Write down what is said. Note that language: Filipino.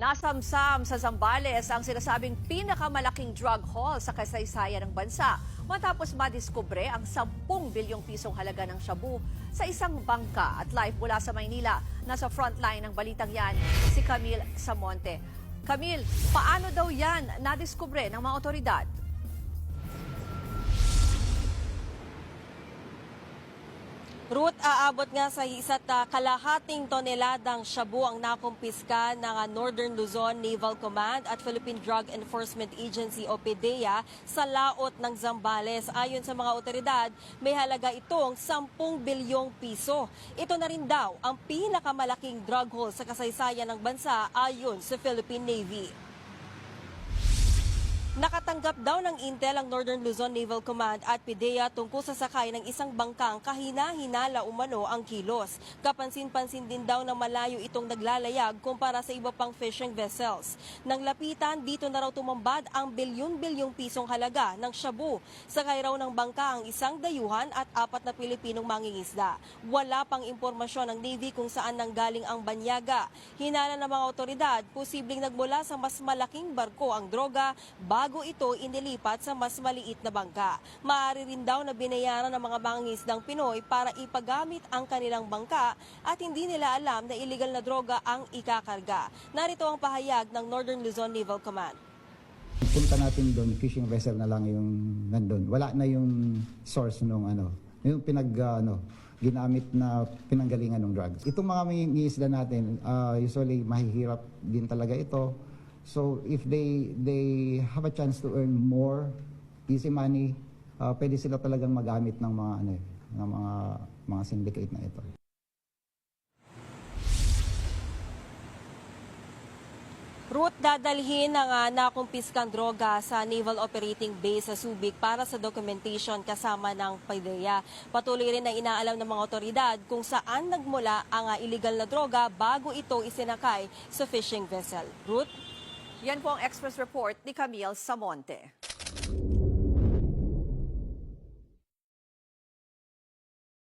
Nasamsam sa Zambales ang sinasabing pinakamalaking drug haul sa kasaysayan ng bansa matapos madiskubre ang 10 bilyong pisong halaga ng shabu sa isang bangka. At live mula sa Maynila, nasa frontline ng balitang yan si Camille Samonte. Camille, paano daw yan nadiskubre ng mga otoridad? Ruth, aabot nga sa isa't kalahating toneladang shabu ang nakumpiska ng Northern Luzon Naval Command at Philippine Drug Enforcement Agency o PDEA sa laot ng Zambales. Ayon sa mga otoridad, may halaga itong 10 bilyong piso. Ito na rin daw ang pinakamalaking drug haul sa kasaysayan ng bansa ayon sa Philippine Navy. Nakatanggap daw ng intel ang Northern Luzon Naval Command at PDEA tungkol sa sakay ng isang bangkang kahina-hinala umano ang kilos. Kapansin-pansin din daw na malayo itong naglalayag kumpara sa iba pang fishing vessels. Nang lapitan, dito na raw tumambad ang bilyon-bilyong pisong halaga ng shabu. Sakay raw ng bangka ang isang dayuhan at 4 na Pilipinong mangingisda. Wala pang impormasyon ng Navy kung saan nanggaling ang banyaga. Hinala ng mga otoridad, posibleng nagmula sa mas malaking barko ang droga bago ito inilipat sa mas maliit na bangka. Maaari rin daw na binayaran ng mga mangingisdang Pinoy para ipagamit ang kanilang bangka at hindi nila alam na illegal na droga ang ikakarga. Narito ang pahayag ng Northern Luzon Naval Command. Punta natin doon, fishing vessel na lang yung nandun. Wala na yung source nung yung ginamit na pinanggalingan ng drugs. Itong mga mangingisda natin, usually mahihirap din talaga ito. So if they have a chance to earn more easy money, pwede sila talagang magamit ng mga syndicate na ito. Ruth, dadalhin ng nakumpiskang droga sa Naval Operating Base sa Subic para sa documentation kasama ng PDEA. Patuloy rin na inaalam ng mga otoridad kung saan nagmula ang illegal na droga bago ito isinakay sa fishing vessel. Ruth? Yan po ang Express Report ni Camille Samonte.